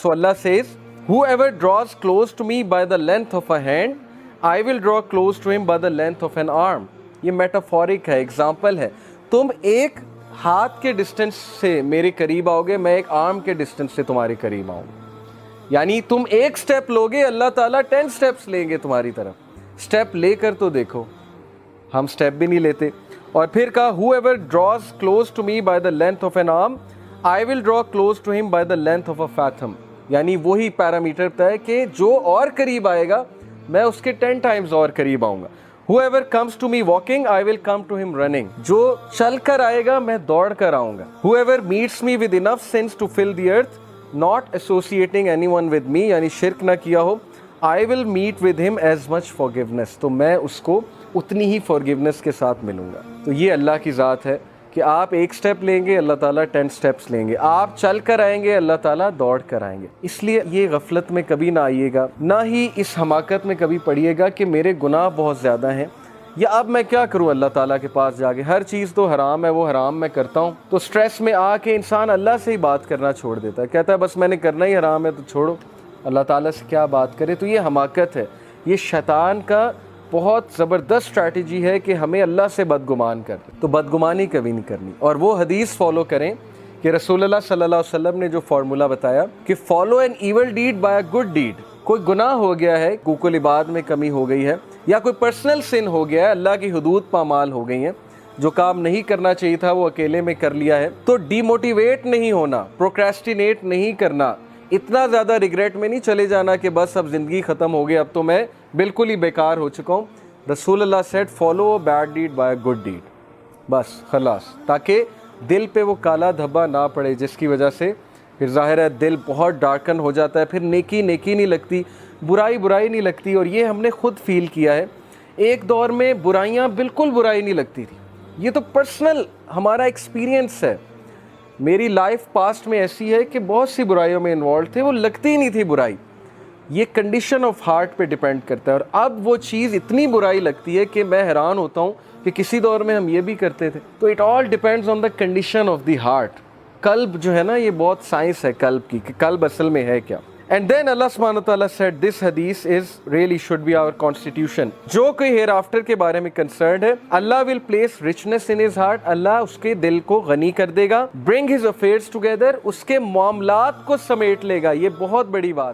So Allah says, whoever draws close to me by the length of a hand, I will draw close to him by the length of an arm. یہ metaphoric ہے, example ہے. تم ایک ہاتھ کے distance سے میرے قریب آؤ گے, میں ایک آرم کے ڈسٹنس سے تمہارے قریب آؤں گا. یعنی تم ایک سٹیپ لوگے, اللہ تعالیٰ 10 سٹیپس لیں گے تمہاری طرف. سٹیپ لے کر تو دیکھو, ہم سٹیپ بھی نہیں لیتے. اور پھر کہا whoever draws close to me by the length of an arm, I will draw close to him by the length of a fathom. یعنی وہی پیرامیٹر بتا ہے کہ جو اور قریب آئے گا میں اس کے 10 ٹائمز اور قریب آؤں گا. Whoever comes to me walking, I will come to him running. جو چل کر آئے گا میں دوڑ کر آؤں گا. Whoever meets me with enough sins to fill the earth, not associating anyone with me, یعنی شرک نہ کیا ہو, I will meet with him as much forgiveness. تو میں اس کو اتنی ہی forgiveness کے ساتھ ملوں گا. تو یہ اللہ کی ذات ہے کہ آپ ایک سٹیپ لیں گے, اللہ تعالیٰ 10 سٹیپس لیں گے. آپ چل کر آئیں گے, اللہ تعالیٰ دوڑ کر آئیں گے. اس لیے یہ غفلت میں کبھی نہ آئیے گا, نہ ہی اس حماقت میں کبھی پڑیے گا کہ میرے گناہ بہت زیادہ ہیں, یا اب میں کیا کروں اللہ تعالیٰ کے پاس جا کے, ہر چیز تو حرام ہے, وہ حرام میں کرتا ہوں. تو سٹریس میں آ کے انسان اللہ سے ہی بات کرنا چھوڑ دیتا ہے, کہتا ہے بس میں نے کرنا ہی حرام ہے تو چھوڑو, اللہ تعالیٰ سے کیا بات کرے. تو یہ حماقت ہے, یہ شیطان کا بہت زبردست اسٹریٹجی ہے کہ ہمیں اللہ سے بدگمان کر. تو بدگمانی کبھی نہیں کرنی, اور وہ حدیث فالو کریں کہ رسول اللہ صلی اللہ علیہ وسلم نے جو فارمولا بتایا کہ follow an evil deed by a good deed. کوئی گناہ ہو گیا ہے, حقوق العباد میں کمی ہو گئی ہے, یا کوئی پرسنل سن ہو گیا ہے, اللہ کی حدود پامال ہو گئی ہیں, جو کام نہیں کرنا چاہیے تھا وہ اکیلے میں کر لیا ہے, تو ڈی موٹیویٹ نہیں ہونا, پروکریسٹینیٹ نہیں کرنا, اتنا زیادہ ریگریٹ میں نہیں چلے جانا کہ بس اب زندگی ختم ہو گئی, اب تو میں بالکل ہی بیکار ہو چکا ہوں. رسول اللہ said follow bad deed by good deed, بس خلاص, تاکہ دل پہ وہ کالا دھبا نہ پڑے جس کی وجہ سے پھر ظاہر ہے دل بہت ڈارکن ہو جاتا ہے, پھر نیکی نیکی نہیں لگتی, برائی برائی نہیں لگتی. اور یہ ہم نے خود فیل کیا ہے, ایک دور میں برائیاں بالکل برائی نہیں لگتی تھی. یہ تو پرسنل ہمارا ایکسپیرینس ہے. میری لائف پاسٹ میں ایسی ہے کہ بہت سی برائیوں میں انوالو تھے, وہ لگتی ہی نہیں تھی برائی. یہ کنڈیشن آف ہارٹ پہ ڈیپینڈ کرتا ہے, اور اب وہ چیز اتنی برائی لگتی ہے کہ میں حیران ہوتا ہوں کہ کسی دور میں ہم یہ بھی کرتے تھے. تو it all depends on the condition of the heart. قلب جو ہے نا, یہ بہت سائنس ہے قلب کی کہ قلب اصل میں ہے کیا. And then Allah subhanahu wa ta'ala said this hadith is really should be our constitution. جو کوئی hereafter کے بارے میں concerned ہے, Allah will place richness in his heart. اللہ اس کے دل کو غنی کر دے گا. Bring his affairs together. اس کے معاملات کو سمیٹ لے گا. یہ بہت بڑی بات.